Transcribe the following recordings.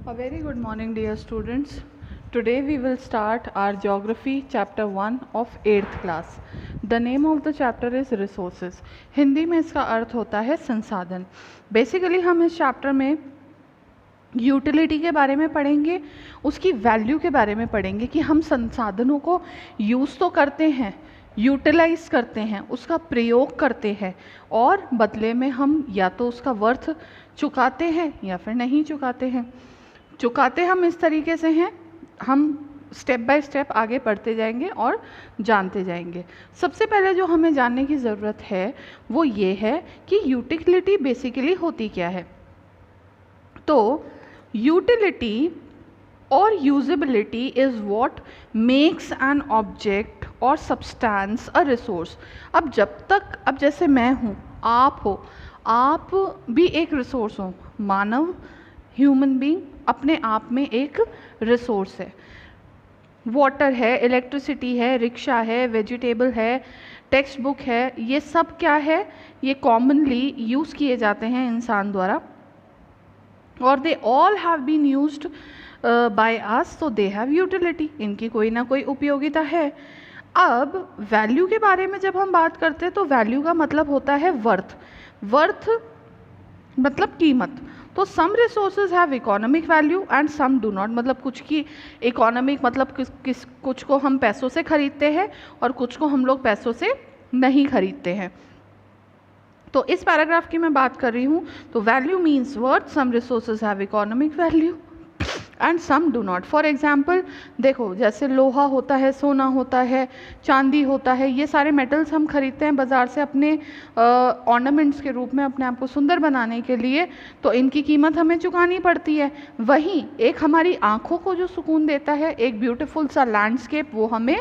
A very good morning, dear students. Today we will start our geography chapter 1 of 8th class. The name of the chapter is resources. Hindi में इसका अर्थ होता है संसाधन. Basically हम इस chapter में utility के बारे में पढ़ेंगे, उसकी वैल्यू के बारे में पढ़ेंगे कि हम संसाधनों को यूज़ तो करते हैं, यूटिलाइज करते हैं, उसका प्रयोग करते हैं और बदले में हम या तो उसका वर्थ चुकाते हैं या फिर नहीं चुकाते हैं. चुकाते हम इस तरीके से हैं, हम स्टेप बाय स्टेप आगे बढ़ते जाएंगे और जानते जाएंगे. सबसे पहले जो हमें जानने की ज़रूरत है वो ये है कि यूटिलिटी बेसिकली होती क्या है. तो यूटिलिटी और usability is what makes an object और सब्सटेंस अ रिसोर्स. अब जैसे मैं हूँ, आप हो, आप भी एक रिसोर्स हो. मानव, ह्यूमन बीइंग अपने आप में एक रिसोर्स है. वाटर है, इलेक्ट्रिसिटी है, रिक्शा है, वेजिटेबल है, टेक्स्ट बुक है, ये सब क्या है, ये कॉमनली यूज़ किए जाते हैं इंसान द्वारा और they all have been used by us, so they have utility. इनकी कोई ना कोई उपयोगिता है. अब वैल्यू के बारे में जब हम बात करते हैं तो वैल्यू का मतलब होता है वर्थ. वर्थ मतलब कीमत. तो some resources have economic value and some do not. मतलब कुछ की इकोनॉमिक मतलब कुछ को हम पैसों से खरीदते हैं और कुछ को हम लोग पैसों से नहीं खरीदते हैं. तो इस पैराग्राफ की मैं बात कर रही हूँ. तो value means worth, some resources have economic value and some do not. For example देखो, जैसे लोहा होता है, सोना होता है, चांदी होता है, ये सारे मेटल्स हम खरीदते हैं बाज़ार से अपने ऑर्नामेंट्स के रूप में, अपने आप को सुंदर बनाने के लिए. तो इनकी कीमत हमें चुकानी पड़ती है. वहीं एक हमारी आँखों को जो सुकून देता है, एक ब्यूटीफुल सा लैंडस्केप, वो हमें,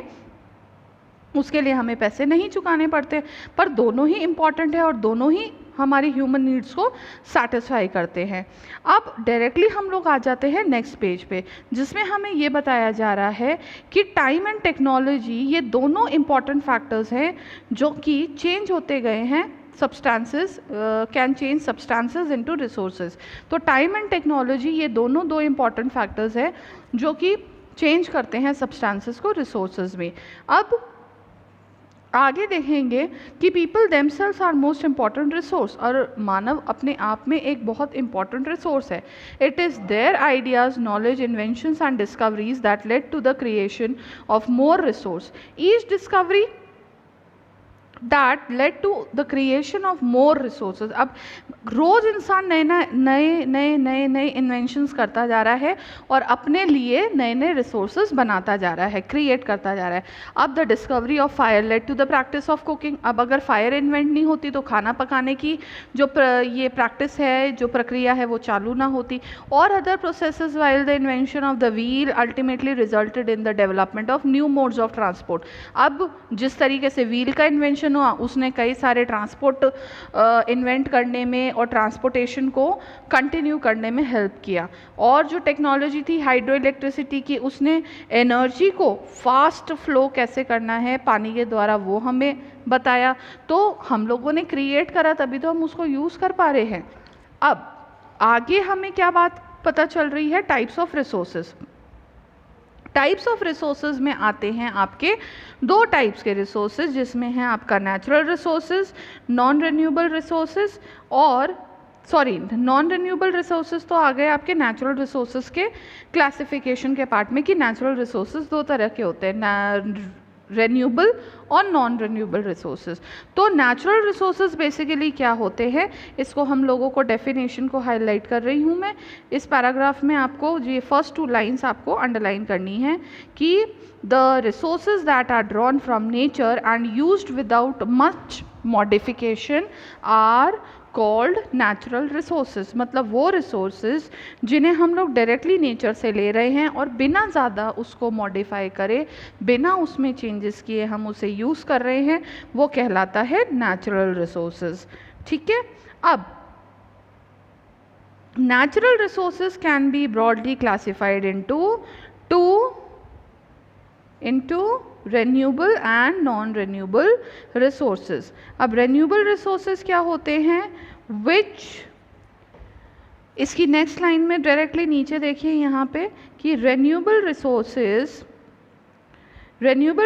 उसके लिए हमें पैसे नहीं चुकाने पड़ते. पर दोनों ही इम्पॉर्टेंट है और दोनों ही हमारी ह्यूमन नीड्स को सेटिस्फाई करते हैं. अब डायरेक्टली हम लोग आ जाते हैं नेक्स्ट पेज पे, जिसमें हमें ये बताया जा रहा है कि टाइम एंड टेक्नोलॉजी ये दोनों इम्पॉर्टेंट फैक्टर्स हैं जो कि चेंज होते गए हैं. Substances can change substances into resources. तो टाइम एंड टेक्नोलॉजी ये दोनों दो इम्पॉर्टेंट फैक्टर्स हैं जो कि चेंज करते हैं सब्सटेंसेस को रिसोर्सेज में. अब आगे देखेंगे कि people themselves are most important resource. और मानव अपने आप में एक बहुत इम्पॉर्टेंट रिसोर्स है. It is their ideas, knowledge, inventions and discoveries that led to the creation of more resource. Each discovery that led to the creation of more resources. अब रोज़ इंसान नए इन्वेंशंस करता जा रहा है और अपने लिए नए नए रिसोर्सेज बनाता जा रहा है, क्रिएट करता जा रहा है. अब the discovery of fire led to the practice of cooking. अब अगर फायर इन्वेंट नहीं होती तो खाना पकाने की जो ये प्रैक्टिस है, जो प्रक्रिया है, वो चालू ना होती. और other processes while the invention of the wheel ultimately resulted in the development of new modes of transport. अब जिस तरीके से व्हील का इन्वेंशन हुआ, उसने कई सारे ट्रांसपोर्ट इन्वेंट करने में और ट्रांसपोर्टेशन को कंटिन्यू करने में हेल्प किया. और जो टेक्नोलॉजी थी हाइड्रो इलेक्ट्रिसिटी की, उसने एनर्जी को फास्ट फ्लो कैसे करना है पानी के द्वारा, वो हमें बताया. तो हम लोगों ने क्रिएट करा, तभी तो हम उसको यूज़ कर पा रहे हैं. अब आगे हमें क्या बात पता चल रही है, types of resources. Types of resources में आते हैं आपके दो टाइप्स के रिसोर्सेज, जिसमें है आपका natural resources, non renewable resources. और नॉन रिन्यूएबल रिसोर्सेज तो आ गए आपके नेचुरल रिसोर्सेज के क्लासिफिकेशन के पार्ट में कि नेचुरल रिसोर्सेज दो तरह के होते हैं, रेन्यूएबल और नॉन रेन्यूएबल रिसोर्सेज. तो नेचुरल रिसोर्सेज बेसिकली क्या होते हैं, इसको हम लोगों को डेफिनेशन को हाईलाइट कर रही हूँ मैं इस पैराग्राफ में. आपको ये फर्स्ट 2 लाइन्स आपको अंडरलाइन करनी है कि the resources that are drawn from nature and used without much modification are called natural resources. मतलब वो रिसोर्सेज जिन्हें हम लोग डायरेक्टली नेचर से ले रहे हैं और बिना ज़्यादा उसको मॉडिफाई करे, बिना उसमें चेंजेस किए हम उसे यूज़ कर रहे हैं, वो कहलाता है नेचुरल रिसोर्सेज. ठीक है. अब natural resources can be broadly classified into renewable and non-renewable resources. अब renewable resources क्या होते हैं, which इसकी नेक्स्ट लाइन में डायरेक्टली नीचे देखिए यहाँ पे कि renewable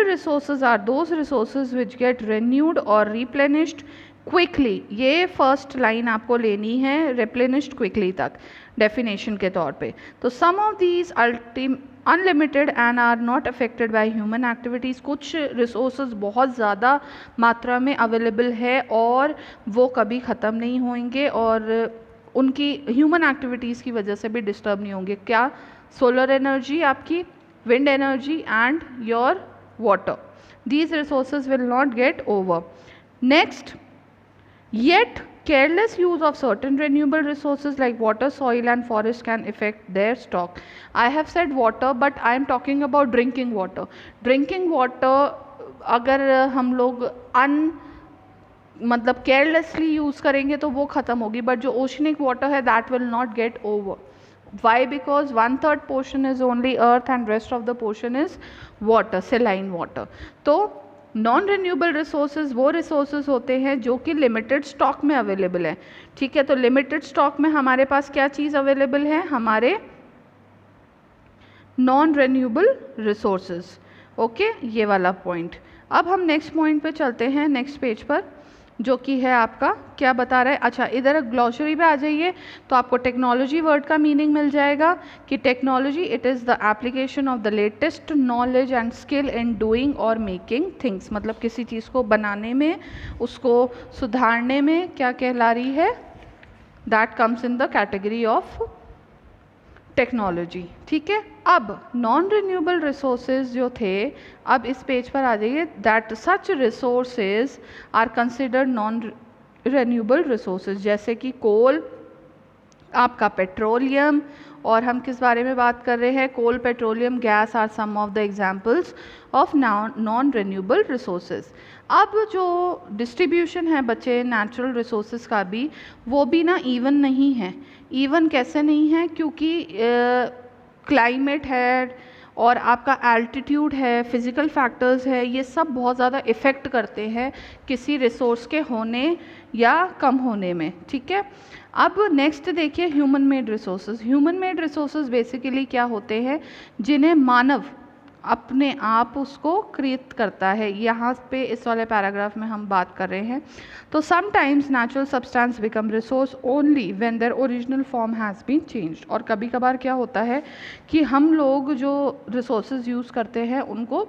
resources are those resources which get renewed or replenished quickly। ये फर्स्ट लाइन आपको लेनी है replenished quickly तक डेफिनेशन के तौर पे। तो some of these unlimited and are not affected by human activities. कुछ रिसोर्सेज बहुत ज़्यादा मात्रा में अवेलेबल है और वो कभी ख़त्म नहीं होंगे और उनकी ह्यूमन एक्टिविटीज़ की वजह से भी डिस्टर्ब नहीं होंगे। क्या? सोलर एनर्जी, आपकी wind energy and your water. These resources will not get over. Next, yet careless use of certain renewable resources like water, soil and forest can affect their stock। I have said water but I am talking about drinking water। drinking water अगर हम लोग मतलब carelessly use करेंगे तो वो ख़त्म होगी, but जो ओशनिक वाटर है that will not get over. Why? Because 1/3 portion is only earth and rest of the portion is water, saline water। तो नॉन रिन्यूएबल रिसोर्सेज वो रिसोर्सेज होते हैं जो कि लिमिटेड स्टॉक में अवेलेबल है। ठीक है, तो लिमिटेड स्टॉक में हमारे पास क्या चीज़ अवेलेबल है? हमारे नॉन रिन्यूएबल रिसोर्सेज। ओके, ये वाला पॉइंट। अब हम नेक्स्ट पॉइंट पे चलते हैं, नेक्स्ट पेज पर, जो कि है आपका क्या बता रहा है। अच्छा, इधर ग्लॉसरी पे आ जाइए तो आपको टेक्नोलॉजी वर्ड का मीनिंग मिल जाएगा कि technology it is the application of the latest knowledge and skill in doing और मेकिंग थिंग्स। मतलब किसी चीज़ को बनाने में, उसको सुधारने में क्या कहला रही है? That comes in the category of technology. ठीक है, अब नॉन रिन्यूएबल रिसोर्सेज जो थे, अब इस पेज पर आ जाइए। That such resources are considered non renewable resources, जैसे कि कोल, आपका पेट्रोलियम, और हम किस बारे में बात कर रहे हैं? Coal, petroleum, gas are some of the examples of non renewable resources. अब जो डिस्ट्रीब्यूशन है बच्चे नेचुरल रिसोर्सेज का भी, वो भी ना इवन नहीं है। इवन कैसे नहीं है? क्योंकि क्लाइमेट है और आपका एल्टीट्यूड है, फिज़िकल फैक्टर्स है, ये सब बहुत ज़्यादा इफ़ेक्ट करते हैं किसी रिसोर्स के होने या कम होने में। ठीक है, अब नेक्स्ट देखिए human made resources. Human made resources basically क्या होते हैं? जिन्हें मानव अपने आप उसको क्रिएट करता है। यहाँ पे इस वाले पैराग्राफ में हम बात कर रहे हैं। तो sometimes natural substance become resource only when their original form has been changed. और कभी कभार क्या होता है कि हम लोग जो रिसोर्सेज यूज़ करते हैं उनको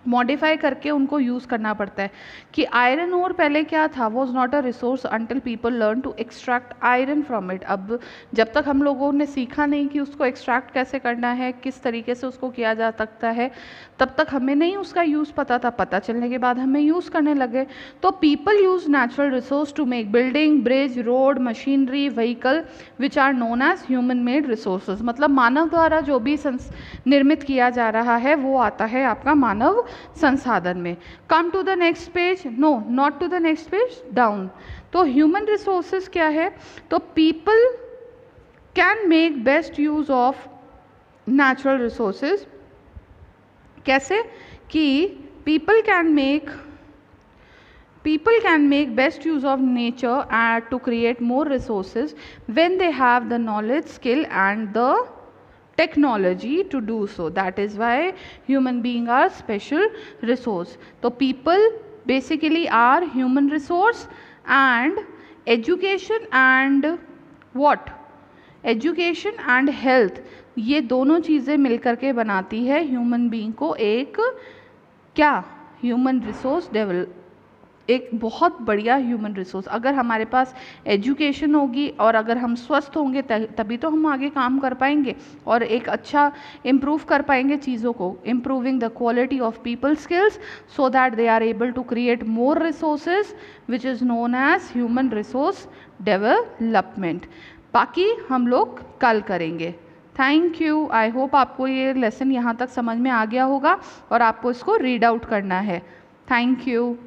मॉडिफाई करके उनको यूज़ करना पड़ता है। कि आयरन ओर पहले क्या था? Was not a resource until people learn to extract iron from it. अब जब तक हम लोगों ने सीखा नहीं कि उसको एक्सट्रैक्ट कैसे करना है, किस तरीके से उसको किया जा सकता है, तब तक हमें नहीं उसका यूज़ पता था। पता चलने के बाद हमें यूज़ करने लगे। तो people use natural resource to make building, bridge, road, machinery, vehicle which are known as human made resources. मतलब मानव द्वारा जो भी निर्मित किया जा रहा है वो आता है आपका मानव संसाधन में। Come to the next page, no not to the next page, down. तो ह्यूमन रिसोर्सेज क्या है? तो people can make best use of natural resources. कैसे? कि people can make best use of nature and to create more resources when they have the knowledge, skill and the technology to do so। that is why human beings are special resource। तो people basically are human resource and education and what? education and health, ये दोनों चीज़ें मिलकर के बनाती है human being को एक क्या? ह्यूमन रिसोर्स डेवलप, एक बहुत बढ़िया ह्यूमन रिसोर्स। अगर हमारे पास एजुकेशन होगी और अगर हम स्वस्थ होंगे तभी तो हम आगे काम कर पाएंगे और एक अच्छा इम्प्रूव कर पाएंगे चीज़ों को। Improving the quality of people skills so that they are able to create more resources which is known as human resource development. बाकी हम लोग कल करेंगे। Thank you. आई होप आपको ये लेसन यहाँ तक समझ में आ गया होगा और आपको इसको रीड आउट करना है। Thank you.